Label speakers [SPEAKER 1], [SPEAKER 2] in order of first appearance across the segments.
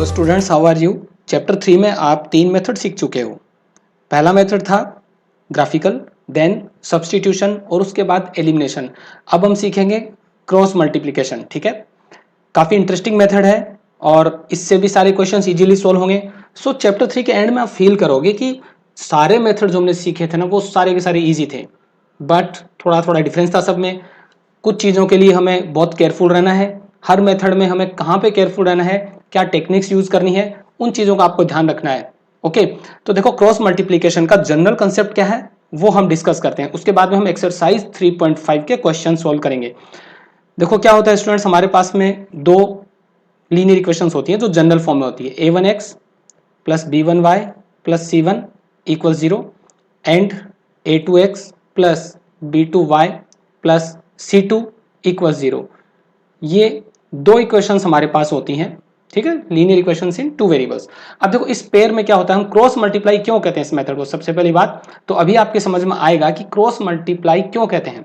[SPEAKER 1] तो students, how are you. Chapter 3 में आप 3 मेथड सीख चुके हो। पहला मेथड था ग्राफिकल, देन सब्स्टिट्यूशन और उसके बाद एलिमिनेशन। अब हम सीखेंगे क्रॉस मल्टीप्लिकेशन। ठीक है, काफ़ी इंटरेस्टिंग मेथड है और इससे भी सारे क्वेश्चंस इजीली सोल्व होंगे। सो चैप्टर 3 के एंड में आप फील करोगे कि सारे मेथड जो हमने सीखे थे ना, वो सारे के सारे ईजी थे, बट थोड़ा थोड़ा डिफरेंस था सब में। कुछ चीज़ों के लिए हमें बहुत केयरफुल रहना है, हर मेथड में हमें कहाँ पे केयरफुल रहना है, क्या टेक्निक्स यूज करनी है, उन चीज़ों का आपको ध्यान रखना है। ओके, तो देखो क्रॉस मल्टीप्लिकेशन का जनरल कंसेप्ट क्या है वो हम डिस्कस करते हैं, उसके बाद में हम एक्सरसाइज 3.5 के क्वेश्चन सॉल्व करेंगे। देखो क्या होता है स्टूडेंट्स, हमारे पास में दो लीनियर इक्वेशंस होती हैं जो जनरल फॉर्म में होती है, a1x plus b1y plus c1 equal 0 and a2x plus b2y plus c2 equal 0। ये दो इक्वेशंस हमारे पास होती हैं, ठीक है, लीनियर इक्वेशंस इन टू वेरिएबल्स। अब देखो इस पेयर में क्या होता है, हम क्रॉस मल्टीप्लाई क्यों कहते हैं इस मेथड को। सबसे पहली बात तो अभी आपके समझ में आएगा कि क्रॉस मल्टीप्लाई क्यों कहते हैं।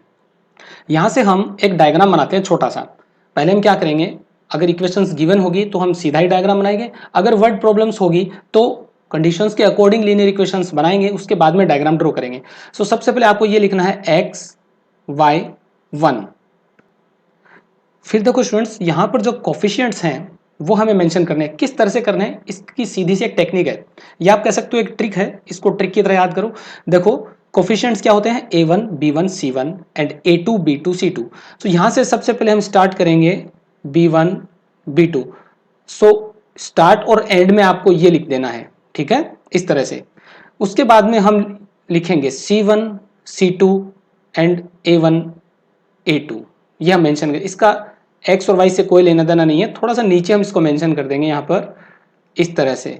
[SPEAKER 1] यहां से हम एक डायग्राम बनाते हैं छोटा सा। पहले हम क्या करेंगे, अगर इक्वेशंस गिवन होगी तो हम सीधा ही डायग्राम बनाएंगे, अगर वर्ड प्रॉब्लम्स होगी तो कंडीशंस के अकॉर्डिंग लीनियर इक्वेशंस बनाएंगे, उसके बाद में डायग्राम ड्रॉ करेंगे। सो सबसे पहले आपको ये लिखना है x y 1। फिर देखो स्टूडेंट्स, यहां पर जो कोफिशिएंट्स हैं वो हमें मेंशन करने हैं। किस तरह से करने हैं, इसकी सीधी सी एक टेक्निक है, या आप कह सकते हो एक ट्रिक है, इसको ट्रिक की तरह याद करो। देखो कोफिशिएंट्स क्या होते हैं, a1 b1 c1 and a2 b2 c2। तो यहां से सबसे पहले हम स्टार्ट करेंगे b1 b2। सो स्टार्ट और एंड में आपको ये लिख देना है, ठीक है, इस तरह से। उसके बाद में हम लिखेंगे c1 c2 and a1 a2, ये हम मेंशन करें। इसका एक्स और वाई से कोई लेना देना नहीं है, थोड़ा सा नीचे हम इसको मेंशन कर देंगे यहाँ पर इस तरह से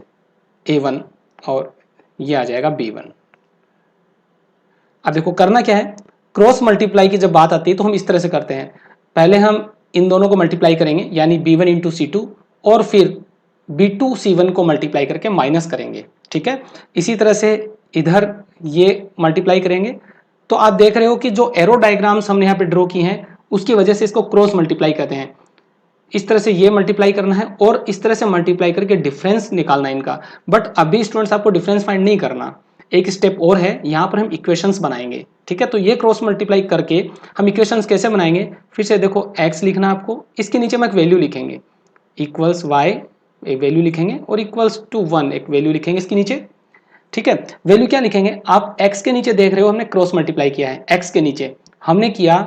[SPEAKER 1] a1 और ये आ जाएगा b1। अब देखो करना क्या है, क्रॉस मल्टीप्लाई की जब बात आती है तो हम इस तरह से करते हैं। पहले हम इन दोनों को मल्टीप्लाई करेंगे यानी b1 इंटू c2, और फिर b2 c1 को मल्टीप्लाई करके माइनस करेंगे, ठीक है। इसी तरह से इधर ये मल्टीप्लाई करेंगे। तो आप देख रहे हो कि जो एरो डायग्राम्स हमने यहाँ पे ड्रॉ की हैं उसकी वजह से इसको क्रॉस मल्टीप्लाई कहते हैं। इस तरह से ये मल्टीप्लाई करना है और इस तरह से मल्टीप्लाई करके डिफरेंस निकालना है इनका। बट अभी स्टूडेंट्स आपको डिफरेंस फाइंड नहीं करना, एक स्टेप और है, यहाँ पर हम इक्वेशंस बनाएंगे, ठीक है। तो ये क्रॉस मल्टीप्लाई करके हम इक्वेशंस कैसे बनाएंगे, फिर से देखो x लिखना आपको, इसके नीचे हम एक वैल्यू लिखेंगे, इक्वल्स y एक वैल्यू लिखेंगे और इक्वल्स टू 1 एक वैल्यू लिखेंगे इसके नीचे, ठीक है। वैल्यू क्या लिखेंगे, आप x के नीचे देख रहे हो हमने क्रॉस मल्टीप्लाई किया है, x के नीचे हमने किया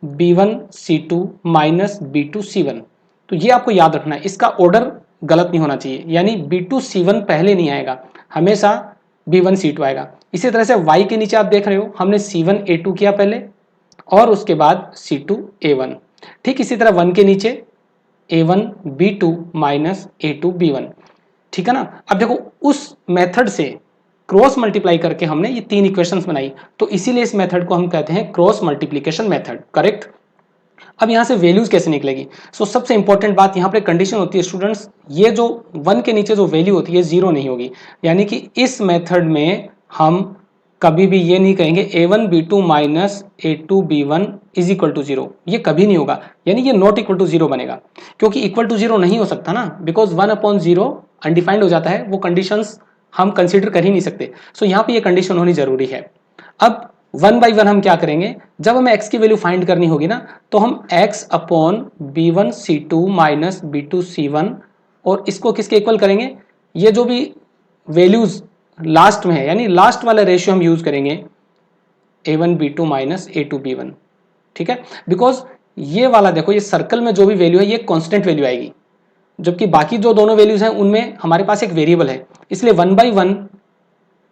[SPEAKER 1] b1 c2 minus b2 c1। तो ये आपको याद रखना है, इसका ऑर्डर गलत नहीं होना चाहिए, यानी b2 c1 पहले नहीं आएगा, हमेशा b1 c2 आएगा। इसी तरह से y के नीचे आप देख रहे हो हमने c1 a2 किया पहले और उसके बाद c2 a1। ठीक इसी तरह 1 के नीचे a1 b2 minus a2 b1, ठीक है ना। अब देखो उस मेथड से क्रॉस मल्टीप्लाई करके हमने ये 3 इक्वेशंस बनाई, तो इसीलिए इस मेथड को हम कहते हैं क्रॉस मल्टीप्लिकेशन मेथड, करेक्ट। अब यहां से वैल्यूज कैसे निकलेगी, सो सबसे इंपॉर्टेंट बात यहां पे कंडीशन होती है स्टूडेंट्स, ये जो 1 के नीचे जो वैल्यू होती है 0 नहीं होगी, यानी कि इस मेथड में हम कभी भी ये नहीं कहेंगे a1 b2 minus a2 b1 is equal to 0, ये कभी नहीं होगा, यानी ये नॉट इक्वल टू 0 बनेगा, क्योंकि इक्वल टू 0 नहीं हो सकता ना, बिकॉज 1/0 अनडिफाइंड हो जाता है, वो कंडीशंस हम कंसीडर कर ही नहीं सकते। सो यहाँ पे ये कंडीशन होनी जरूरी है। अब 1 बाई 1 हम क्या करेंगे, जब हमें x की वैल्यू फाइंड करनी होगी ना, तो हम x upon b1 c2 minus b2 c1 और इसको किसके इक्वल करेंगे, ये जो भी वैल्यूज लास्ट में है यानी लास्ट वाला रेशियो हम यूज करेंगे a1 b2 minus a2 b1, ठीक है। बिकॉज ये वाला देखो, ये सर्कल में जो भी वैल्यू है ये कांस्टेंट वैल्यू आएगी, जबकि बाकी जो दोनों वैल्यूज हैं उनमें हमारे पास एक वेरिएबल है, इसलिए 1 बाई 1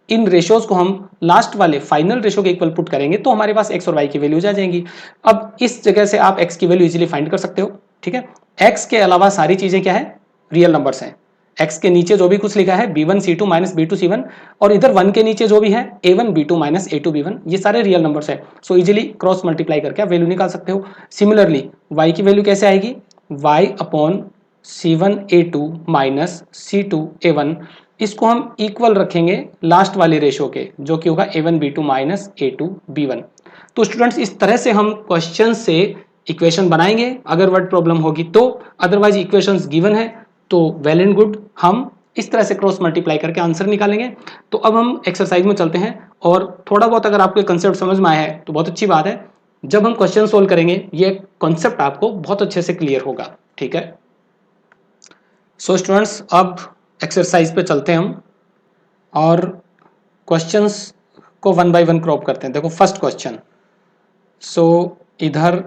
[SPEAKER 1] इन रेशियोज को हम लास्ट वाले फाइनल रेशियो के इक्वल पुट करेंगे तो हमारे पास x और y की वैल्यूज आ जाएंगी। अब इस जगह से आप x की वैल्यू इजीली फाइंड कर सकते हो, ठीक है। x के अलावा सारी चीजें क्या है, रियल नंबर्स हैं। x के नीचे जो भी कुछ लिखा है b1 c2 minus b2 c1, और इधर 1 के नीचे जो भी है a1 b2 minus a2 b1, ये सारे रियल नंबर्स है। सो इजीली क्रॉस मल्टीप्लाई करके आप वैल्यू निकाल सकते हो। सिमिलरली y की वैल्यू कैसे आएगी, y upon c1 a2 minus c2 a1, इसको हम इक्वल रखेंगे लास्ट वाले रेशियो के, जो कि होगा a1 b2 minus a2 b1। तो स्टूडेंट्स इस तरह से हम क्वेश्चन से इक्वेशन बनाएंगे अगर वर्ड प्रॉब्लम होगी तो, अदरवाइज इक्वेशंस गिवन है तो वेल एंड गुड, हम इस तरह से क्रॉस मल्टीप्लाई करके आंसर निकालेंगे। तो अब हम एक्सरसाइज में चलते हैं, और थोड़ा बहुत अगर आपको कंसेप्ट समझ में आया है तो बहुत अच्छी बात है। जब हम क्वेश्चन सोल्व करेंगे ये कॉन्सेप्ट आपको बहुत अच्छे से क्लियर होगा, ठीक है। सो स्टूडेंट्स, अब एक्सरसाइज पे चलते हैं हम, और क्वेश्चंस को वन बाय वन क्रॉप करते हैं। देखो फर्स्ट क्वेश्चन, सो इधर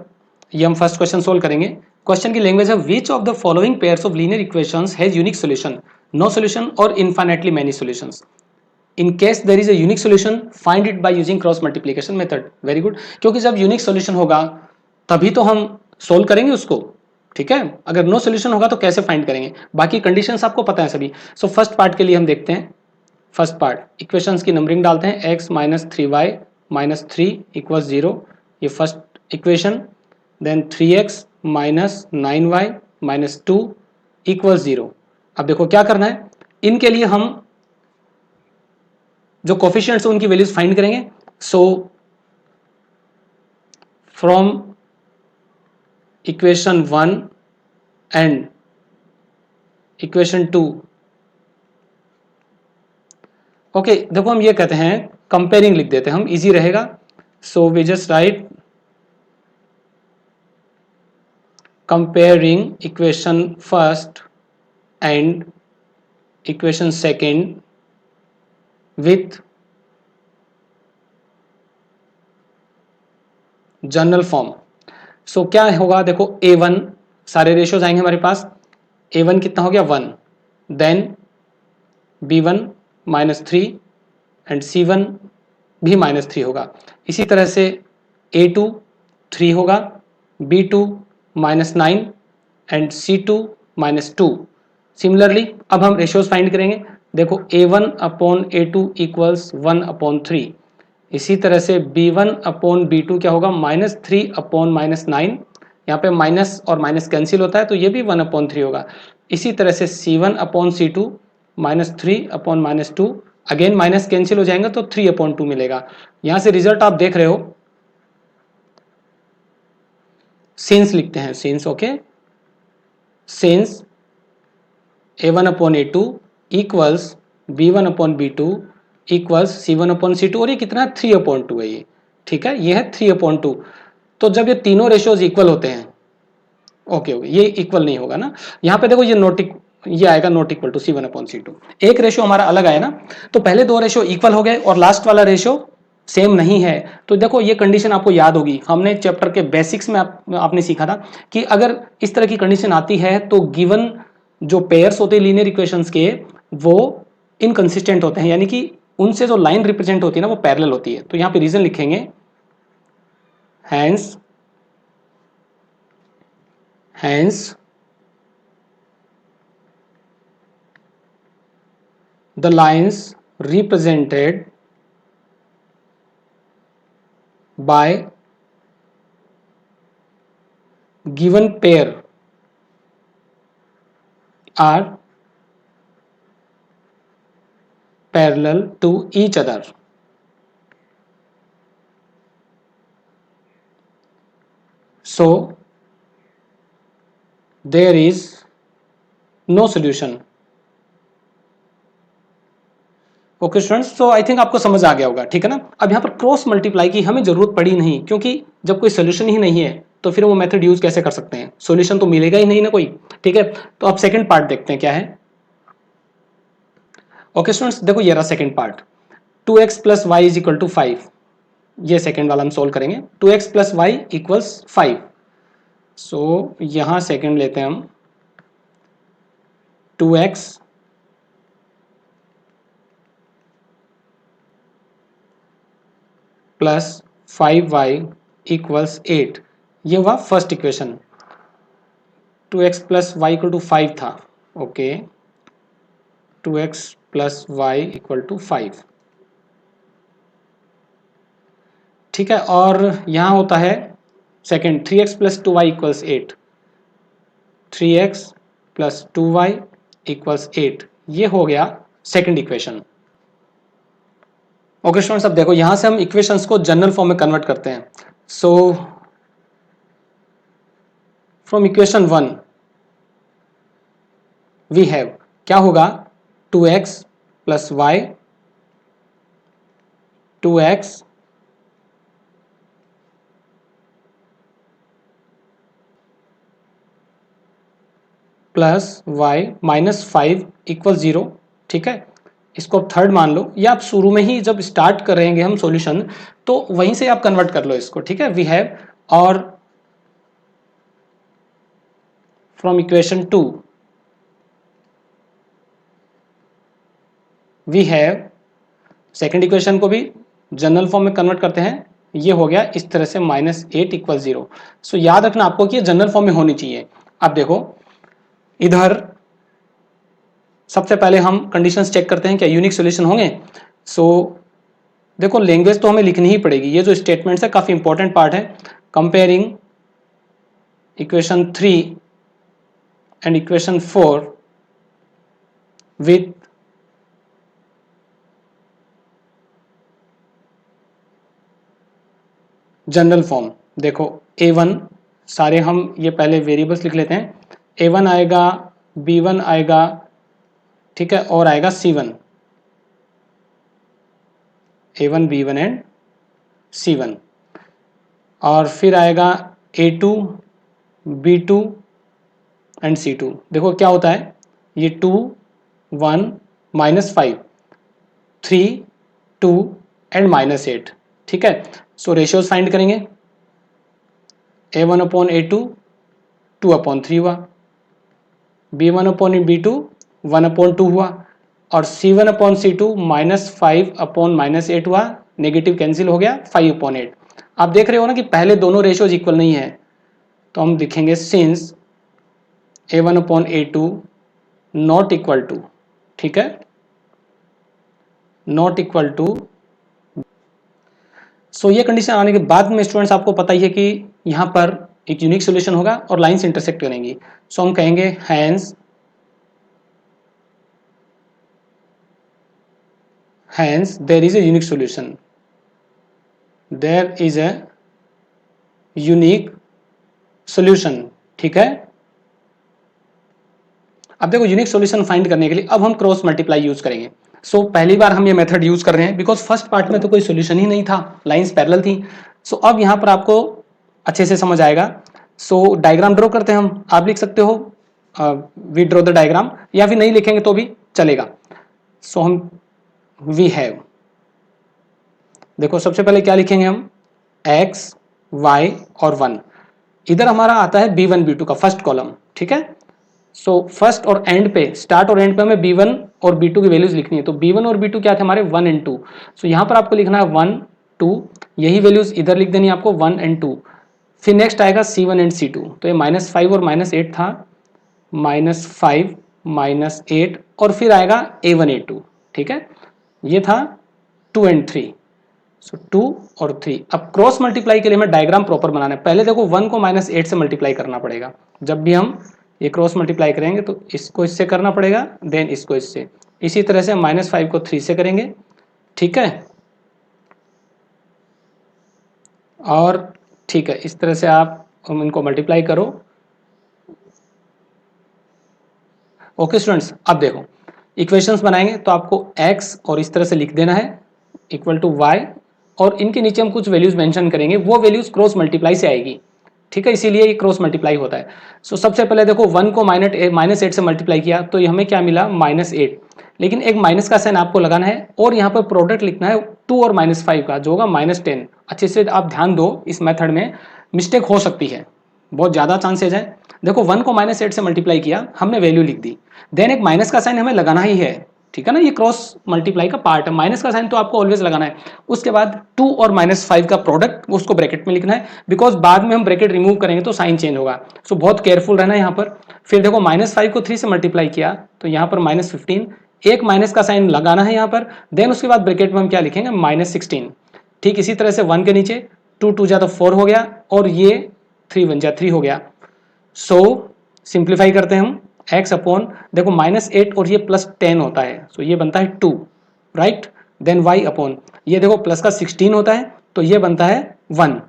[SPEAKER 1] ये हम फर्स्ट क्वेश्चन सोल्व करेंगे। क्वेश्चन की लैंग्वेज है, which of the following pairs of linear equations has unique solution, no solution और infinitely many solutions. In case there is a unique solution find it by using cross multiplication method. Very good, क्योंकि जब unique solution होगा तभी तो हम solve करेंगे उसको, ठीक है। अगर नो सॉल्यूशन होगा तो कैसे फाइंड करेंगे, बाकी कंडीशंस आपको पता है सभी। सो फर्स्ट पार्ट के लिए हम देखते हैं। फर्स्ट पार्ट, इक्वेशंस की नंबरिंग डालते हैं, x minus 3y minus 3 equals 0, ये first equation. Then 3x minus 9y minus 2 equals 0। अब देखो क्या करना है, इनके लिए हम जो कोफिशिएंट्स उनकी वैल्यूज फाइंड करेंगे। सो from equation 1 and equation 2, okay देखो हम ये कहते हैं, कंपेयरिंग लिख देते हैं हम, इजी रहेगा। So we just write comparing equation first and equation second with general form. So क्या होगा, देखो a1 सारे रेशियोज आएंगे हमारे पास। a1 कितना हो गया 1, then b1 minus 3 and c1 भी माइनस 3 होगा। इसी तरह से a2 3 होगा, b2 minus 9 and c2 minus 2। Similarly अब हम रेशियोज फाइंड करेंगे। देखो a1 upon a2 equals 1 upon 3। इसी तरह से b1 अपॉन b2 क्या होगा, माइनस 3 अपॉन माइनस 9। यहाँ पे माइनस और माइनस कैंसिल होता है तो ये भी 1 अपॉन 3 होगा। इसी तरह से c1 upon c2 minus 3 upon minus 2, again minus cancel हो जाएंगे तो 3 अपॉन 2 मिलेगा। यहाँ से रिजल्ट आप देख रहे हो, सिंस लिखते हैं, since, okay, since a1 upon a2 equals b1 upon b2 equals c1 upon c2, और ये कितना 3 अपॉन 2 है ये, ठीक है, ये है 3 अपॉन 2। तो जब ये तीनों रेशियोज इक्वल होते हैं, ओके ओके, ये इक्वल नहीं होगा ना, यहाँ पे देखो ये आएगा not equal to c1 upon c2। एक रेशियो हमारा अलग आया ना, तो पहले दो रेशियो इक्वल हो गए और लास्ट वाला रेशियो सेम नहीं है। तो देखो ये कंडीशन आपको याद होगी, हमने चैप्टर के बेसिक्स में आपने सीखा था कि अगर इस तरह की कंडीशन आती है तो गिवन जो पेयर्स होते हैं लीनियर इक्वेशंस के, वो इनकंसिस्टेंट होते हैं, यानी कि उनसे जो लाइन रिप्रेजेंट होती है ना वो पैरेलल होती है। तो यहाँ पे रीजन लिखेंगे, hence the lines represented by given pair are parallel to each other. So there is no solution. Okay students, तो आई थिंक आपको समझ आ गया होगा, ठीक है ना। अब यहाँ पर क्रॉस मल्टीप्लाई की हमें जरूरत पड़ी नहीं, क्योंकि जब कोई सोल्यूशन ही नहीं है तो फिर वो मेथड यूज कैसे कर सकते हैं, सोल्यूशन तो मिलेगा ही नहीं ना कोई, ठीक है। तो अब सेकंड पार्ट देखते हैं क्या है। ओके स्टूडेंट्स, देखो ये रहा second part, 2x plus y is equal to 5। ये सेकंड वाला हम सोल्व करेंगे, 2x प्लस वाई इक्वल्स 5। सो यहां सेकंड लेते हैं हम, 2x प्लस 5y इक्वल्स 8। ये हुआ first equation, 2x plus y equal to 5 था, okay, 2x plus y equal to 5, ठीक है। और यहां होता है second, 3x plus 2y equals 8, 3x plus 2y equals 8, ये हो गया सेकेंड इक्वेशन। ओके स्टूडेंट्स, अब देखो यहां से हम इक्वेशंस को जनरल फॉर्म में कन्वर्ट करते हैं। So from equation 1 we have क्या होगा 2x plus y 2x plus y minus 5 equal 0। ठीक है, इसको आप थर्ड मान लो, या आप शुरू में ही जब स्टार्ट करेंगे हम सॉल्यूशन तो वहीं से आप कन्वर्ट कर लो इसको। ठीक है, वी हैव और from equation 2 we have, second equation को भी जनरल फॉर्म में कन्वर्ट करते हैं, ये हो गया इस तरह से -8 इक्वल 0। सो याद रखना आपको कि ये जनरल फॉर्म में होनी चाहिए। अब देखो इधर सबसे पहले हम कंडीशंस चेक करते हैं क्या यूनिक सॉल्यूशन होंगे। सो देखो लैंग्वेज तो हमें लिखनी ही पड़ेगी, ये जो स्टेटमेंट्स है काफी इंपॉर्टेंट पार्ट है। Comparing equation 3 and equation 4 with general form. देखो a1 सारे हम ये पहले वेरिएबल्स लिख लेते हैं, a1 आएगा, b1 आएगा, ठीक है, और आएगा c1, a1 b1 and c1, और फिर आएगा a2 b2 एंड c2। देखो क्या होता है, ये 2 1 -5 3 2 एंड -8। ठीक है, सो रेशियोज फाइंड करेंगे, a1 अपॉन a2 2 अपॉन 3 हुआ, b1 अपॉन b2 1 अपॉन 2 हुआ, और c1 अपॉन c2 -5 अपॉन -8 हुआ, नेगेटिव कैंसिल हो गया 5 अपॉन 8। आप देख रहे हो ना कि पहले दोनों रेशियोज इक्वल नहीं है, तो हम लिखेंगे since a1 upon a2 not equal to, ठीक है, नॉट इक्वल टू। सो ये कंडीशन आने के बाद में स्टूडेंट्स आपको पता ही है कि यहाँ पर एक यूनिक सॉल्यूशन होगा और लाइंस इंटरसेक्ट करेंगी। सो हम कहेंगे hence there is a unique solution, there is a unique solution। ठीक है, अब देखो यूनिक सॉल्यूशन फाइंड करने के लिए अब हम क्रॉस मल्टीप्लाई यूज करेंगे। सो पहली बार हम ये मेथड यूज कर रहे हैं बिकॉज फर्स्ट पार्ट में तो कोई सॉल्यूशन ही नहीं था, लाइंस पैरेलल थी। सो अब यहाँ पर आपको अच्छे से समझ आएगा। सो डायग्राम ड्रॉ करते हैं हम, आप लिख सकते हो वी ड्रॉ द डायग्राम, या फिर नहीं लिखेंगे तो भी चलेगा। सो हम वी हैव, देखो सबसे पहले क्या लिखेंगे हम, x y और 1, इधर हमारा आता है b1 b2 का फर्स्ट कॉलम। ठीक है, सो फर्स्ट और एंड पे, स्टार्ट और एंड पे हमें b1 और b2 की वैल्यूज लिखनी है। तो b1 और b2 क्या थे हमारे 1 एंड 2। सो यहाँ पर आपको लिखना है 1 2, यही वैल्यूज इधर लिख देनी है आपको 1 एंड 2। फिर नेक्स्ट आएगा c1 एंड c2, तो ये -5 और -8 था, -5 -8, और फिर आएगा a1 a2। ठीक है, ये था 2 एंड 3, सो 2 और 3। अब क्रॉस मल्टीप्लाई के लिए हमें डायग्राम प्रॉपर बनाना है। पहले देखो 1 को -8 से मल्टीप्लाई करना पड़ेगा, जब भी हम ये क्रॉस मल्टीप्लाई करेंगे तो इसको इससे करना पड़ेगा, देन इसको इससे, इसी तरह से -5 को 3 से करेंगे। ठीक है, और ठीक है, इस तरह से आप इनको मल्टीप्लाई करो। ओके स्टूडेंट्स, अब देखो इक्वेशंस बनाएंगे तो आपको x और इस तरह से लिख देना है इक्वल टू y, और इनके नीचे हम कुछ वैल्यूज मेंशन करेंगे, वो वैल्यूज क्रॉस मल्टीप्लाई से आएगी। ठीक है, इसीलिए ये क्रॉस मल्टीप्लाई होता है। सो सबसे पहले देखो 1 को -8 से मल्टीप्लाई किया तो ये हमें क्या मिला -8, लेकिन एक माइनस का साइन आपको लगाना है और यहाँ पर प्रोडक्ट लिखना है 2 और -5 का, जो होगा -10। अच्छे से आप ध्यान दो, इस मेथड में मिस्टेक हो सकती है, बहुत ज़्यादा चांसेज है। देखो 1 को -8 से मल्टीप्लाई किया, हमने वैल्यू लिख दी, देन एक माइनस का साइन हमें लगाना ही है। ठीक है ना, ये क्रॉस मल्टीप्लाई का पार्ट है, माइनस का साइन तो आपको ऑलवेज लगाना है। उसके बाद 2 और -5 का प्रोडक्ट उसको ब्रैकेट में लिखना है, बिकॉज बाद में हम ब्रैकेट रिमूव करेंगे तो साइन चेंज होगा। सो बहुत केयरफुल रहना है यहाँ पर। फिर देखो -5 को 3 से मल्टीप्लाई किया तो यहाँ पर -15, एक माइनस का साइन लगाना है यहाँ पर, देन उसके बाद ब्रैकेट में हम क्या लिखेंगे -16। ठीक इसी तरह से 1 के नीचे 2 2 जा तो 4 हो गया, और ये 3 1 जा 3 हो गया। सो सिंप्लीफाई करते हैं हम, x अपॉन, देखो -8 और ये +10 होता है, सो ये बनता है 2, राइट। देन y अपॉन, ये देखो प्लस का 16 होता है तो ये बनता है 1,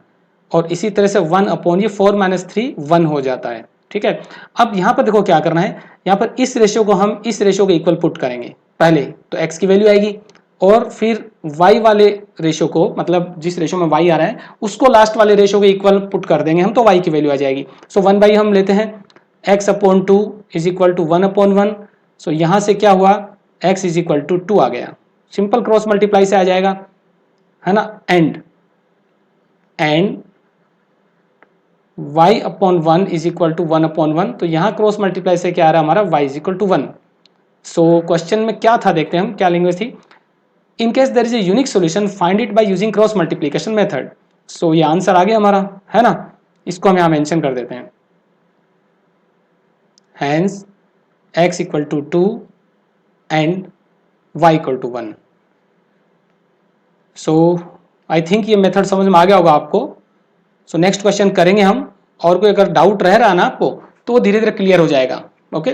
[SPEAKER 1] और इसी तरह से 1 अपॉन ये 4 - 3 1 हो जाता है। ठीक है। अब यहाँ पर देखो क्या करना है, यहाँ पर इस रेशियो को हम इस रेशियो के इक्वल पुट करेंगे पहले, तो x की वैल्यू आएगी, और फिर y वाले रेशियो को, मतलब जिस रेशियो में y आ रहा है उसको लास्ट वाले रेशियो के इक्वल पुट कर देंगे हम, तो y की वैल्यू आ जाएगी। सो 1/, हम लेते हैं x/2 इज इक्वल टू 1/1। सो यहाँ से क्या हुआ, x इज इक्वल टू 2 आ गया, सिंपल क्रॉस मल्टीप्लाई से आ जाएगा, है ना। And y/1 is equal to 1/1, तो यहाँ क्रॉस मल्टीप्लाई से क्या आ रहा है हमारा, y is equal to 1। So question में क्या था देखते हैं हम, क्या लैंग्वेज थी, in case there is a unique solution find it by using cross multiplication method. So ये आंसर आ गया हमारा, है ना, इसको हम यहाँ मेंशन कर देते हैं, hence x equal to 2 and y equal to 1। So I think ये मेथड समझ में आ गया होगा आपको। सो नेक्स्ट क्वेश्चन करेंगे हम, और कोई अगर डाउट रह रहा है ना आपको तो वो धीरे धीरे क्लियर हो जाएगा। ओके,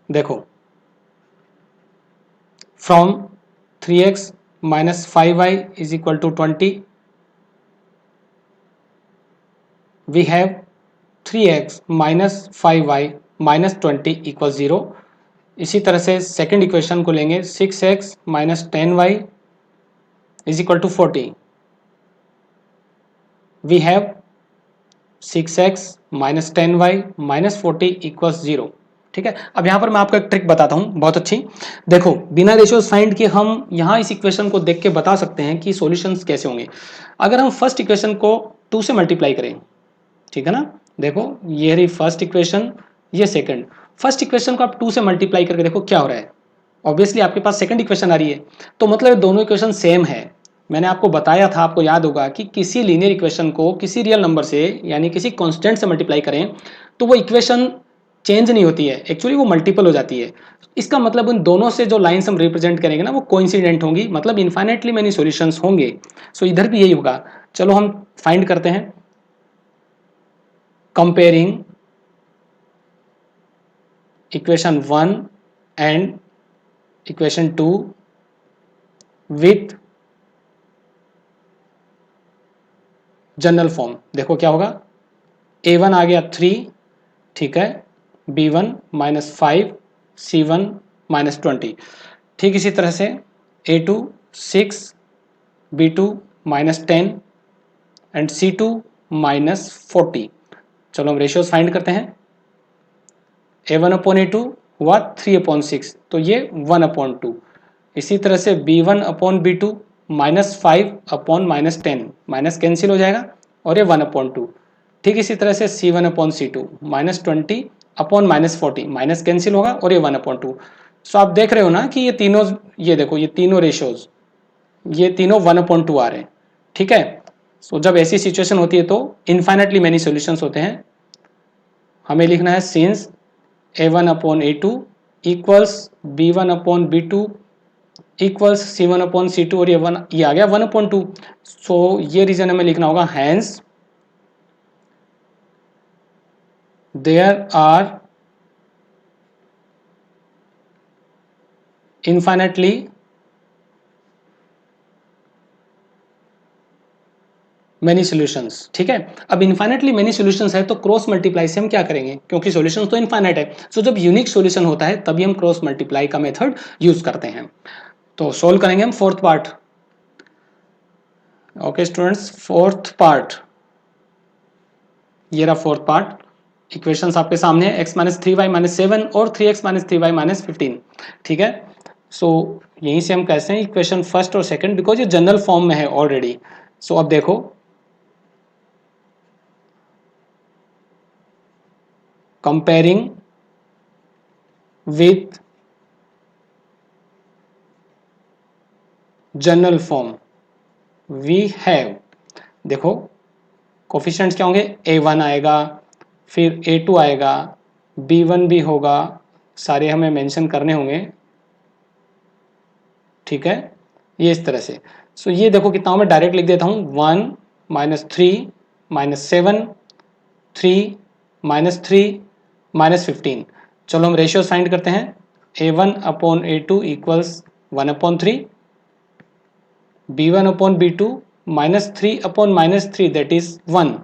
[SPEAKER 1] देखो, from 3x minus 5y is equal to 20 we have 3x minus 5y minus 20 equal 0। इसी तरह से सेकेंड इक्वेशन को लेंगे, 6x minus 10y is equal to 40 we have 6x minus 10y minus 40 equals 0। ठीक है, अब यहाँ पर मैं आपको एक ट्रिक बताता हूँ बहुत अच्छी। देखो, बिना रेशियोज फाइंड किए हम यहाँ इस इक्वेशन को देख के बता सकते हैं कि सॉल्यूशंस कैसे होंगे। अगर हम फर्स्ट इक्वेशन को 2 से मल्टीप्लाई करें, ठीक है ना, देखो ये रही फर्स्ट इक्वेशन, ये सेकंड। फर्स्ट इक्वेशन को आप 2 से मल्टीप्लाई करके देखो क्या हो रहा है, ऑब्वियसली आपके पास सेकंड इक्वेशन आ रही है, तो मतलब दोनों इक्वेशन सेम है। मैंने आपको बताया था, आपको याद होगा कि किसी लीनियर इक्वेशन को किसी रियल नंबर से यानी किसी कांस्टेंट से मल्टीप्लाई करें तो वो इक्वेशन चेंज नहीं होती है, एक्चुअली वो मल्टीपल हो जाती है। इसका मतलब उन दोनों से जो लाइन्स हम रिप्रेजेंट करेंगे ना वो कोइंसिडेंट होंगी, मतलब इनफाइनाइटली मेनी सॉल्यूशंस होंगे। सो इधर भी यही होगा। चलो हम फाइंड करते हैं, comparing equation 1 and equation 2 with general form. देखो क्या होगा, a1 आ गया 3, ठीक है, b1 माइनस 5, c1 माइनस 20। ठीक इसी तरह से a2 6, b2 minus 10 and c2 minus 40। चलो हम रेशियोज फाइंड करते हैं, a1/a2 हुआ 3/6, तो ये 1/2। इसी तरह से b1/b2 माइनस 5/-10, माइनस कैंसिल हो जाएगा और ये 1/2। ठीक इसी तरह से c1/c2 माइनस 20/-40, माइनस कैंसिल होगा और ये 1/2। सो आप देख रहे हो ना कि ये तीनों, ये देखो ये तीनों रेशियोज, ये तीनों 1/2 आ रहे हैं। ठीक है, सो जब ऐसी सिचुएशन होती है तो इनफाइनाइटली मेनी सॉल्यूशंस होते हैं। हमें लिखना है since a1/a2 equals b1/b2 equals c1/c2, और ये आ गया 1/2। सो ये रीजन हमें लिखना होगा, hence there are infinitely many solutions. ठीक है, अब इनफाइनाइटली मेनी सॉल्यूशंस है तो क्रॉस मल्टीप्लाई से हम क्या करेंगे, क्योंकि सॉल्यूशंस तो इनफाइनाइट है। सो जब यूनिक सॉल्यूशन होता है तभी हम क्रॉस मल्टीप्लाई का मेथड यूज करते हैं। तो सोल्व करेंगे हम fourth part. Okay students, fourth part, ये रहा फोर्थ पार्ट। इक्वेशंस आपके सामने है, x माइनस 3y माइनस 7 और 3x माइनस 3y माइनस 15। ठीक है, सो यहीं से हम कहते हैं इक्वेशन फर्स्ट और सेकंड, बिकॉज ये जनरल फॉर्म में है ऑलरेडी। सो अब देखो, comparing with general form we have, देखो कोफिशिएंट्स क्या होंगे, a1 आएगा, फिर a2 आएगा, b1 भी होगा, सारे हमें मेंशन करने होंगे। ठीक है, ये इस तरह से। सो ये देखो कितना मैं डायरेक्ट लिख देता हूँ, 1 माइनस 3 माइनस 7, 3 माइनस 3 माइनस 15। चलो हम रेशियो फाइंड करते हैं, a1/a2 equals 1/3, b1/b2 minus 3/-3 that is 1।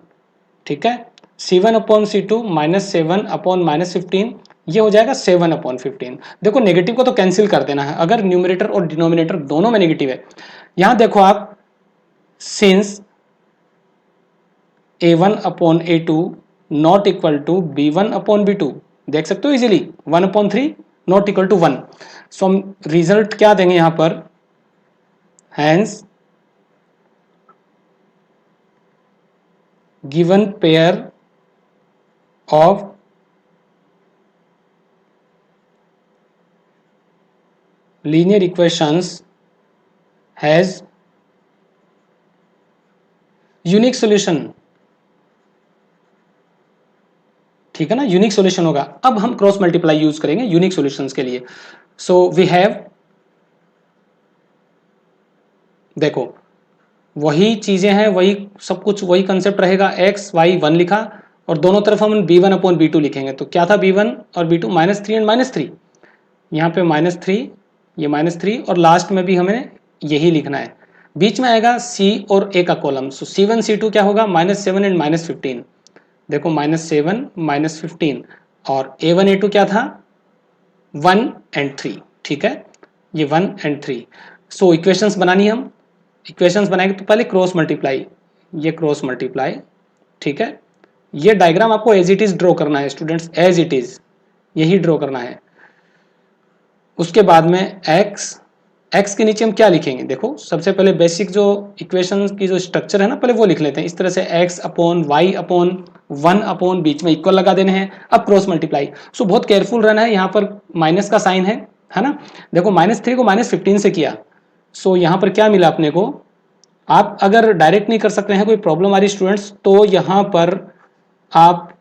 [SPEAKER 1] ठीक है, C1/C2 -7/-15, ये हो जाएगा 7/15। देखो नेगेटिव को तो कैंसिल कर देना है अगर न्यूमरेटर और डिनोमिनेटर दोनों में नेगेटिव है। यहां देखो आप, since A1/A2 not equal to B1/B2, देख सकते हो easily, 1/3 not equal to 1। So हम रिजल्ट क्या देंगे यहां पर, hence given pair of linear equations has unique solution. ठीक है ना, यूनिक सॉल्यूशन होगा। अब हम क्रॉस मल्टीप्लाई यूज करेंगे यूनिक सॉल्यूशंस के लिए। सो वी हैव, देखो वही चीजें हैं, वही सब कुछ, वही कंसेप्ट रहेगा। एक्स वाई 1 लिखा और दोनों तरफ हम B1/B2 लिखेंगे। तो क्या था B1 और B2, -3 एंड -3, यहाँ पे -3, ये -3, और लास्ट में भी हमें यही लिखना है। बीच में आएगा C और A का कॉलम। सो C1 C2 क्या होगा, -7 एंड -15। देखो -7 -15, और A1 A2 क्या था, 1 एंड 3। ठीक है, ये 1 एंड 3। सो इक्वेशंस बनानी, हम इक्वेशंस बनाएंगे तो पहले क्रॉस मल्टीप्लाई, ये क्रॉस मल्टीप्लाई। ठीक है, ये डायग्राम आपको एज इट इज ड्रॉ करना है स्टूडेंट्स, एज इट इज यही ड्रॉ करना है। उसके बाद में एक्स के नीचे हम क्या लिखेंगे, देखो सबसे पहले बेसिक जो इक्वेशन की जो स्ट्रक्चर है ना, पहले वो लिख लेते हैं। इस तरह से x/y/1 बीच में इक्वल लगा देने हैं। अब क्रॉस मल्टीप्लाई, सो बहुत केयरफुल रहना है, यहाँ पर माइनस का साइन है ना। देखो -3 को -15 से किया, सो यहाँ पर क्या मिला अपने को। आप अगर डायरेक्ट नहीं कर सकते हैं, कोई प्रॉब्लम आ रही स्टूडेंट्स, तो यहाँ पर आप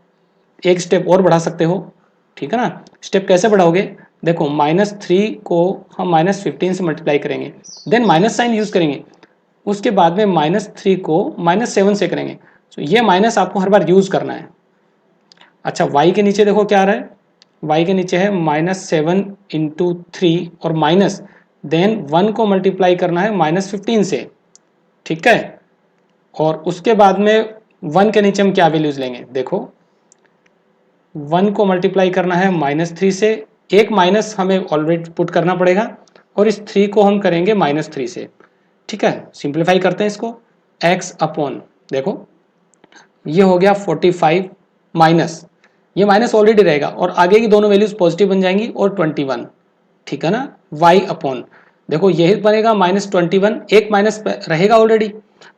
[SPEAKER 1] एक स्टेप और बढ़ा सकते हो। ठीक है ना, स्टेप कैसे बढ़ाओगे, देखो -3 को हम -15 से मल्टीप्लाई करेंगे, देन माइनस साइन यूज करेंगे, उसके बाद में -3 को -7 से करेंगे। तो ये माइनस आपको हर बार यूज करना है। अच्छा, y के नीचे देखो क्या आ रहा है, y के नीचे है -7 × 3 और माइनस, देन 1 को मल्टीप्लाई करना है -15 से। ठीक है, और उसके बाद में 1 के नीचे हम क्या वैल्यूज लेंगे, देखो 1 को मल्टीप्लाई करना है -3 से, एक माइनस हमें ऑलरेडी पुट करना पड़ेगा, और इस 3 को हम करेंगे -3 से। ठीक है, सिंप्लीफाई करते हैं इसको, x/, देखो ये हो गया 45 माइनस, ये माइनस ऑलरेडी रहेगा और आगे की दोनों वैल्यूज पॉजिटिव बन जाएंगी, और 21। ठीक है ना, y/, देखो यही बनेगा -21, एक माइनस रहेगा ऑलरेडी,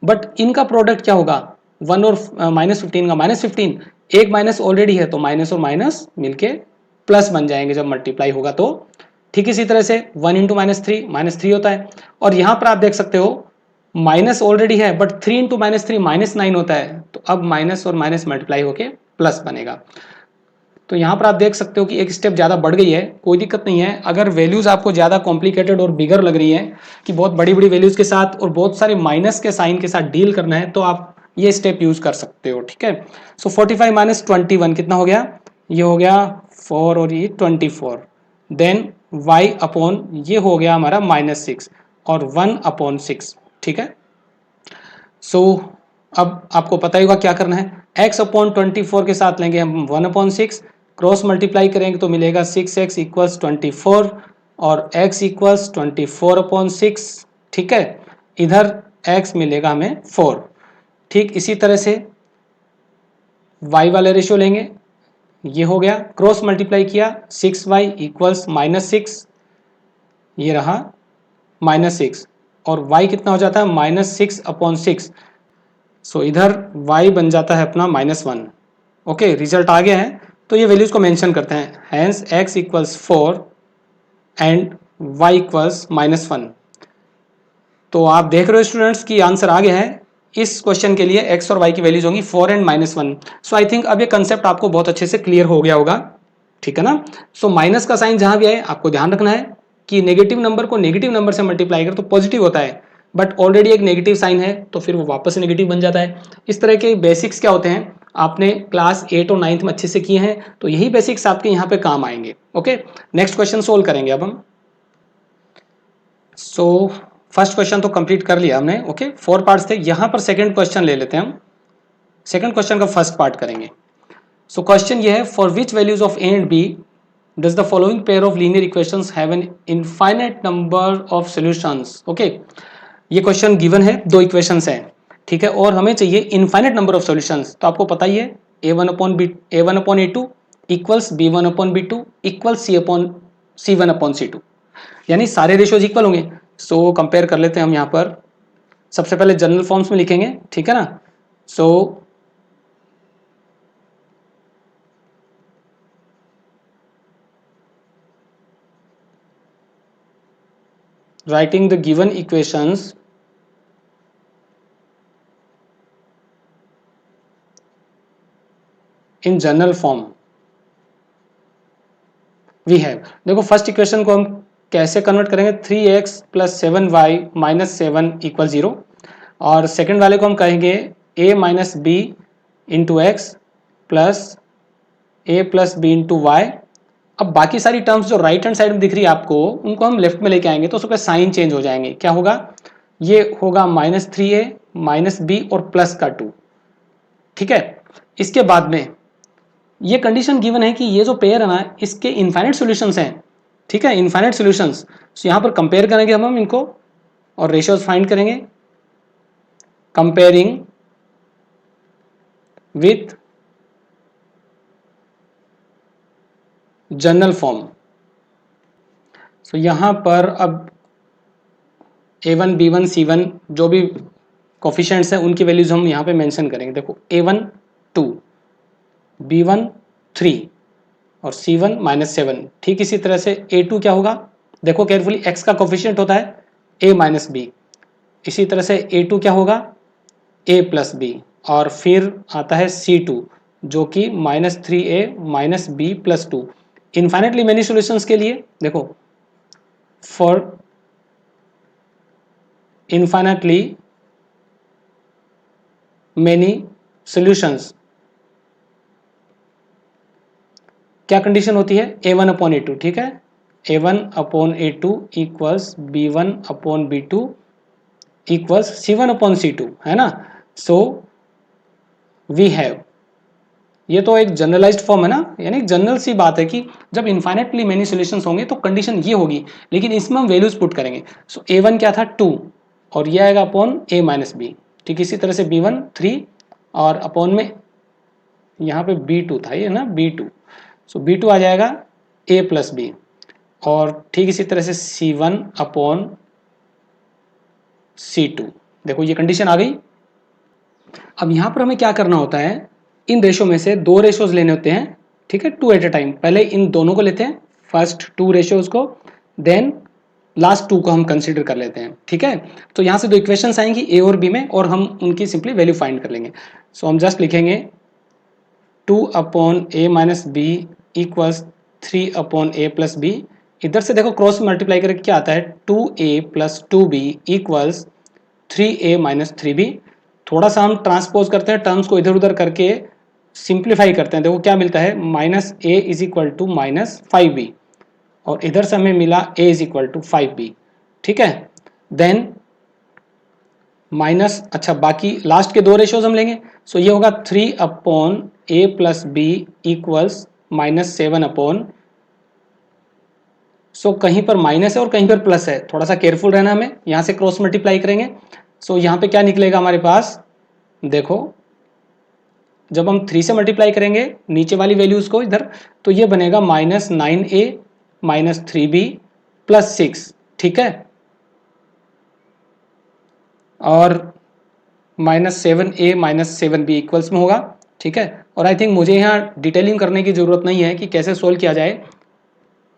[SPEAKER 1] बट इनका प्रोडक्ट क्या होगा, 1 और -15 का -15, एक माइनस ऑलरेडी है, तो माइनस और माइनस मिलके प्लस बन जाएंगे जब मल्टीप्लाई होगा तो। ठीक इसी तरह से 1 × -3 होता है, और यहाँ पर आप देख सकते हो माइनस ऑलरेडी है, बट 3 × -3 -9 होता है, तो अब माइनस और माइनस मल्टीप्लाई होके प्लस बनेगा। तो यहाँ पर आप देख सकते हो कि एक स्टेप ज़्यादा बढ़ गई है, कोई दिक्कत नहीं है। अगर वैल्यूज़ आपको ज़्यादा कॉम्प्लिकेटेड और बिगर लग रही है, कि बहुत बड़ी बड़ी वैल्यूज़ के साथ और बहुत सारे माइनस के साइन के साथ डील करना है, तो आप ये स्टेप यूज़ कर सकते हो। ठीक है, सो 45 - 21 कितना हो गया, ये हो गया 4 और ये 24, देन y/, ये हो गया हमारा -6 और 1/6। ठीक है, सो अब आपको पता ही होगा क्या करना है, x/24 के साथ लेंगे हम 1/6, क्रॉस मल्टीप्लाई करेंगे तो मिलेगा 6x = 24 और x = 24/6। ठीक है, इधर x मिलेगा हमें 4। ठीक इसी तरह से y वाले रेशियो लेंगे, ये हो गया, क्रॉस मल्टीप्लाई किया, 6y = -6, ये रहा -6, और y कितना हो जाता है, -6/6। सो इधर y बन जाता है अपना -1। ओके, रिजल्ट आ गया है, तो ये वैल्यूज को मेंशन करते हैं, हैंस x = 4 एंड y = -1। तो आप देख रहे हो स्टूडेंट्स कि आंसर आ गया है। इस क्वेश्चन के लिए x और y की वैल्यूज होंगी 4 एंड -1। सो आई थिंक अब ये कंसेप्ट आपको बहुत अच्छे से क्लियर हो गया होगा। ठीक है ना, सो माइनस का साइन जहां भी आए आपको ध्यान रखना है कि नेगेटिव नंबर को नेगेटिव नंबर से मल्टीप्लाई कर तो पॉजिटिव होता है, बट ऑलरेडी एक नेगेटिव साइन है तो फिर वो वापस से नेगेटिव बन जाता है। इस तरह के बेसिक्स क्या होते हैं, आपने क्लास 8 और 9 में अच्छे से किए हैं, तो यही बेसिक्स आपके यहाँ पे काम आएंगे। ओके, नेक्स्ट क्वेश्चन सोल्व करेंगे अब हम। सो फर्स्ट क्वेश्चन तो कंप्लीट कर लिया हमने। ओके, 4 पार्ट्स थे, यहाँ पर सेकंड क्वेश्चन ले लेते हैं हम। सेकंड क्वेश्चन का फर्स्ट पार्ट करेंगे। सो क्वेश्चन ये है, for which values of a and b does the following pair of linear equations have an infinite number of solutions. Okay, ये क्वेश्चन गिवन है, दो इक्वेशंस हैं, ठीक है, और हमें चाहिए इनफाइनाइट नंबर ऑफ सॉल्यूशंस। तो आपको पता ही है a1/a2 equals b1/b2 equals c1/c2, यानी सारे रेशियोज इक्वल होंगे। सो कंपेयर कर लेते हैं हम यहाँ पर। सबसे पहले जनरल फॉर्म्स में लिखेंगे, ठीक है ना। सो writing the given equations in general form we have, देखो फर्स्ट इक्वेशन को हम कैसे कन्वर्ट करेंगे, 3x + 7y - 7 = 0, और सेकंड वाले को हम कहेंगे a - b * x plus a + b * y। अब बाकी सारी टर्म्स जो राइट हैंड साइड में दिख रही है आपको, उनको हम लेफ्ट में लेके आएंगे तो उसके साइन चेंज हो जाएंगे। क्या होगा, ये होगा -3a - b और प्लस का 2, ठीक है। इसके बाद में ये कंडीशन गिवन है कि ये जो पेयर है ना, इसके इनफाइनाइट सॉल्यूशंस हैं, ठीक है, इनफाइनाइट सॉल्यूशंस। तो यहाँ पर कंपेयर करेंगे हम इनको और रेशियोज फाइंड करेंगे, कंपेयरिंग विथ जनरल फॉर्म। सो यहाँ पर अब a1 b1 c1 जो भी कोफिशिएंट्स हैं उनकी वैल्यूज हम यहाँ पे मेंशन करेंगे। देखो a1 2, b1 3 और c1 -7। ठीक इसी तरह से a2 क्या होगा, देखो केयरफुली, x का कोफिशिएंट होता है a - b। इसी तरह से a2 क्या होगा, a + b, और फिर आता है c2 जो कि -3a - b + 2। Infinitely many solutions के लिए देखो, फॉर infinitely many solutions क्या कंडीशन होती है, a1/a2, ठीक है, a1/a2 equals b1/b2 equals c1/c2, है ना। सो वी हैव, ये तो एक जनरलाइज्ड फॉर्म है ना, यानी जनरल सी बात है कि जब इनफाइनाइटली मेनी सॉल्यूशंस होंगे तो कंडीशन ये होगी, लेकिन इसमें हम वैल्यूज पुट करेंगे। सो a1 क्या था 2, और ये आएगा अपॉन a - b। ठीक इसी तरह से b1 3 और अपॉन में यहाँ पे b2 था, ये ना b2, सो b2 आ जाएगा a + b, और ठीक इसी तरह से c1/c2। देखो ये कंडीशन आ गई। अब यहाँ पर हमें क्या करना होता है, इन रेशो में से दो रेशोज लेने होते हैं, ठीक है, 2 एट अ टाइम। पहले इन दोनों को लेते हैं, फर्स्ट 2 रेशियोज को, देन लास्ट 2 को हम कंसीडर कर लेते हैं, ठीक है। तो यहाँ से दो इक्वेशंस आएंगी ए और बी में, और हम उनकी सिंपली वैल्यू फाइंड कर लेंगे। सो हम जस्ट लिखेंगे 2/a - b equals 3/a + b। इधर से देखो क्रॉस मल्टीप्लाई करके क्या आता है, 2a + 2b equals 3a - 3b। थोड़ा सा हम ट्रांसपोज करते हैं, टर्म्स को इधर उधर करके सिंप्लीफाई करते हैं। देखो क्या मिलता है, -a = -5b, और इधर से हमें मिला a = 5b, ठीक है। देन माइनस, अच्छा बाकी लास्ट के दो रेशियोज हम लेंगे। सो ये होगा 3/a + b इक्वल्स -7/। सो कहीं पर माइनस है और कहीं पर प्लस है, थोड़ा सा केयरफुल रहना हमें। यहाँ से क्रॉस मल्टीप्लाई करेंगे, सो यहाँ पे क्या निकलेगा हमारे पास, देखो जब हम 3 से मल्टीप्लाई करेंगे नीचे वाली वैल्यूज को इधर, तो ये बनेगा -9a - 3b + 6, ठीक है, और -7a - 7b इक्वल्स में होगा, ठीक है। और आई थिंक मुझे यहाँ डिटेलिंग करने की जरूरत नहीं है कि कैसे सोल्व किया जाए,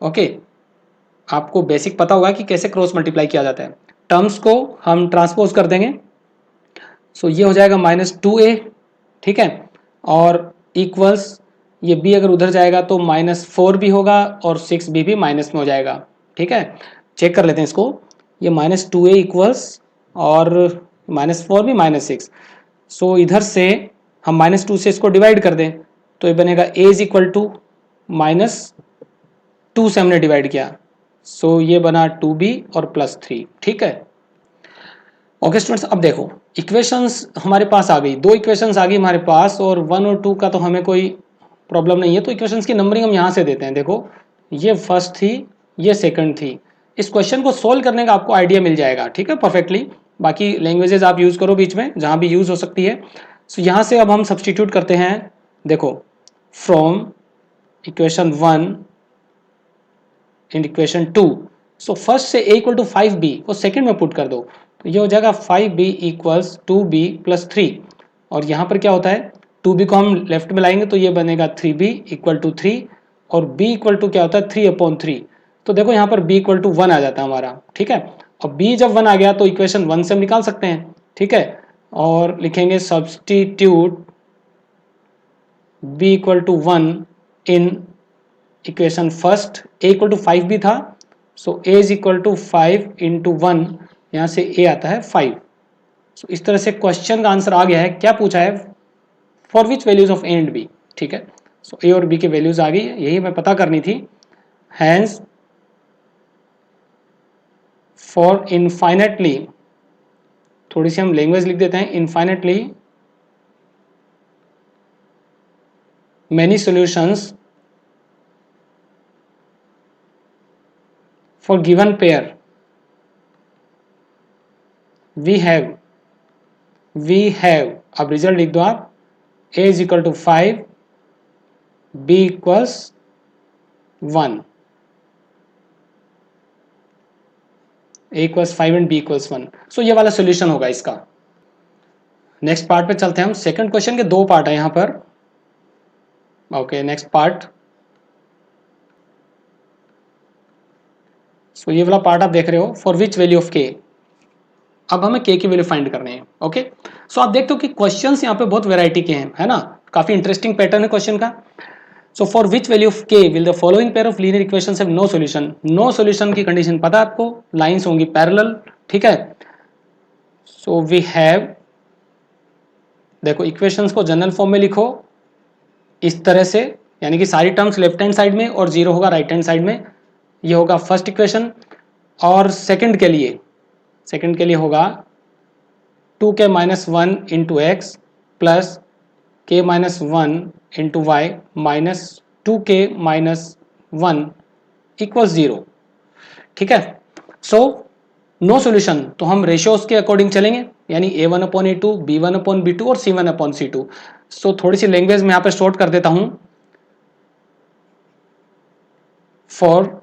[SPEAKER 1] ओके, आपको बेसिक पता होगा कि कैसे क्रॉस मल्टीप्लाई किया जाता है। टर्म्स को हम ट्रांसपोज कर देंगे, सो ये हो जाएगा -2a, ठीक है, और इक्वल्स ये b अगर उधर जाएगा तो -4b होगा, और 6b भी माइनस में हो जाएगा, ठीक है। चेक कर लेते हैं इसको, ये -2a इक्वल्स और -4b -6। सो इधर से हम -2 से इसको डिवाइड कर दें तो ये बनेगा a = -2 से हमने डिवाइड किया, सो ये बना 2b और +3, ठीक है। ओके स्टूडेंट्स, अब देखो इक्वेशंस हमारे पास आ गई, दो इक्वेशंस आ गई हमारे पास, और 1 और 2 का तो हमें कोई प्रॉब्लम नहीं है। तो इक्वेशंस की नंबरिंग हम यहाँ से देते हैं। देखो ये फर्स्ट थी, ये सेकंड थी। इस क्वेश्चन को सोल्व करने का आपको आइडिया मिल जाएगा, ठीक है, परफेक्टली। बाकी लैंग्वेजेस आप यूज़ करो बीच में जहाँ भी यूज़ हो सकती है। सो यहाँ से अब हम सब्सटीट्यूट करते हैं। देखो from equation 1 in equation 2, so first से a इक्वल टू 5b को सेकंड में पुट कर दो, तो ये हो जाएगा 5b इक्वल्स 2b प्लस 3। और यहाँ पर क्या होता है, 2b को हम लेफ्ट में लाएंगे तो ये बनेगा 3b इक्वल टू 3, और b इक्वल टू क्या होता है 3/3। तो देखो यहाँ पर b इक्वल टू 1 आ जाता है हमारा, ठीक है। और b जब 1 आ गया तो इक्वेशन 1 से हम निकाल सकते हैं, ठीक है। और लिखेंगे substitute b equal to 1 in equation first. a equal to 5 भी था, so a is equal to 5 into 1, यहाँ से a आता है 5। सो इस तरह से क्वेश्चन का आंसर आ गया है। क्या पूछा है, for which values of a and b, ठीक है। सो a और b की वैल्यूज आ गई, यही मैं पता करनी थी। हैंस फॉर इनफाइनेटली, थोड़ी सी हम लैंग्वेज लिख देते हैं, infinitely many solutions for given pair we have, अब रिजल्ट लिख दो आप, a is equal to 5, b equals 1, a equals 5 and b equals 1। सो ये वाला सोल्यूशन होगा इसका। नेक्स्ट पार्ट पे चलते हैं हम। सेकंड क्वेश्चन के दो पार्ट है यहाँ पर। Okay, next part. सो ये वाला पार्ट आप देख रहे हो, फॉर विच वैल्यू ऑफ के। अब हमें के की वैल्यू फाइंड करनी है। ओके, सो आप देखते हो कि क्वेश्चंस यहाँ पे बहुत वैरायटी के हैं, है ना। काफी इंटरेस्टिंग पैटर्न है क्वेश्चन का। So for which value of K will the following pair of linear equations have no solution. No solution की कंडीशन पता है आपको, लाइंस होंगी पैरेलल, ठीक है। सो वी हैव, देखो इक्वेशंस को जनरल फॉर्म में लिखो इस तरह से, यानी कि सारी टर्म्स लेफ्ट हैंड साइड में और जीरो होगा राइट हैंड साइड में। ये होगा फर्स्ट इक्वेशन। और सेकंड के लिए होगा 2k minus 1 into x plus k minus 1 into y minus 2k minus 1 equals 0, ठीक है। सो नो सॉल्यूशन, तो हम रेशियोज के अकॉर्डिंग चलेंगे, यानी a1/a2, b1/b2 और c1/c2। सो थोड़ी सी लैंग्वेज में यहाँ पर शॉर्ट कर देता हूं। फॉर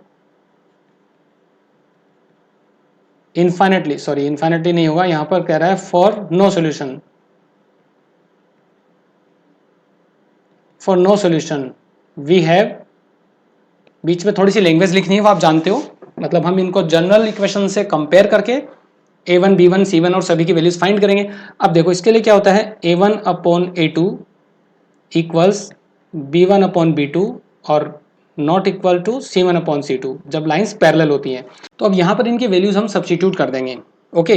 [SPEAKER 1] इनफाइनेटली नहीं होगा, यहां पर कह रहा है for no solution, for no solution we have, बीच में थोड़ी सी लैंग्वेज लिखनी है वो आप जानते हो, मतलब हम इनको जनरल इक्वेशन से कंपेयर करके a1 b1 c1 और सभी की वैल्यूज फाइंड करेंगे। अब देखो इसके लिए क्या होता है, a1/a2 इक्वल्स b1/b2 और नॉट इक्वल टू c1/c2 जब लाइंस पैरेलल होती हैं। तो अब यहाँ पर इनकी वैल्यूज हम सब्स्टिट्यूट कर देंगे। ओके,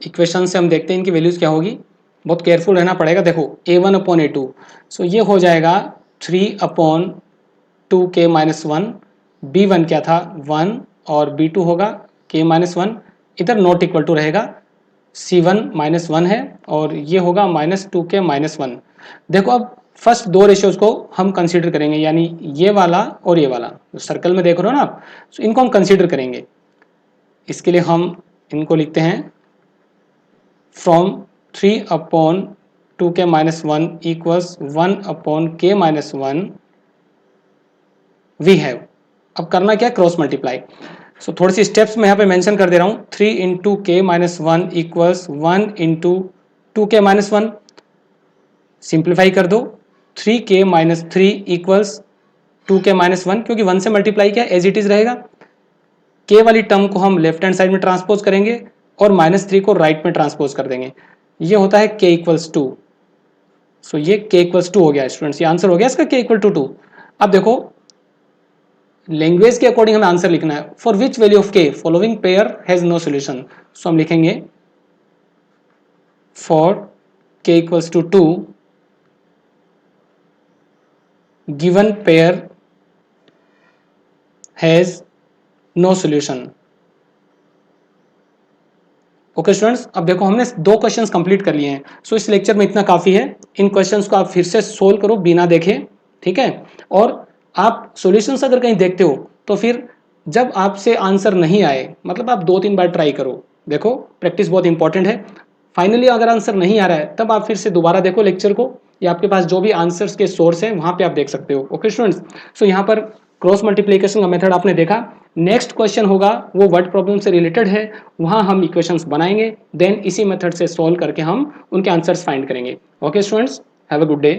[SPEAKER 1] इक्वेशन से हम देखते हैं इनकी वैल्यूज क्या होगी, बहुत केयरफुल रहना पड़ेगा। देखो a1/a2, सो ये हो जाएगा 3/2k माइनस 1, b1 क्या था 1 और b2 होगा k माइनस 1, इधर नॉट इक्वल टू रहेगा, c1 माइनस 1 है और ये होगा माइनस 2k माइनस 1। देखो अब फर्स्ट दो रेशियोज को हम कंसीडर करेंगे, यानी ये वाला और ये वाला, सर्कल में देख रहे हो ना आप, so इनको हम कंसीडर करेंगे। इसके लिए हम इनको लिखते हैं from 3/2k minus 1 equals 1/k minus 1 we have. अब करना क्या, क्रॉस मल्टीप्लाई। सो थोड़ी सी स्टेप्स में यहाँ पे मेंशन कर दे रहा हूँ। 3 इंटू के minus 1 equals 1 into 2k minus 1, simplify कर दो, 3k minus 3 equals 2k minus 1, क्योंकि 1 से मल्टीप्लाई किया एज इट इज रहेगा। k वाली टर्म को हम लेफ्ट हैंड साइड में ट्रांसपोज करेंगे और -3 को राइट में ट्रांसपोज कर देंगे, ये होता है k इक्वल्स 2। सो ये k इक्वल्स 2 हो गया स्टूडेंट्स, ये आंसर हो गया इसका k इक्वल टू 2। अब देखो लैंग्वेज के अकॉर्डिंग हमें आंसर लिखना है। For which value of k following pair has no solution, so हम लिखेंगे for k equals to 2 given pair has no solution. Okay students, अब देखो हमने दो क्वेश्चंस कंप्लीट कर लिए हैं। सो इस लेक्चर में इतना काफी है। इन क्वेश्चंस को आप फिर से सोल्व करो बिना देखे, ठीक है। और आप सॉल्यूशंस अगर कहीं देखते हो तो फिर जब आपसे आंसर नहीं आए, मतलब आप 2-3 बार ट्राई करो, देखो प्रैक्टिस बहुत इंपॉर्टेंट है। फाइनली अगर आंसर नहीं आ रहा है तब आप फिर से दोबारा देखो लेक्चर को, या आपके पास जो भी आंसर्स के सोर्स हैं वहां पे आप देख सकते हो। ओके स्टूडेंट्स, सो यहाँ पर क्रॉस मल्टीप्लिकेशन का मेथड आपने देखा। नेक्स्ट क्वेश्चन होगा वो वर्ड प्रॉब्लम से रिलेटेड है, वहां हम इक्वेशंस बनाएंगे, देन इसी मेथड से सॉल्व करके हम उनके आंसर्स फाइंड करेंगे। Okay students, have a good day.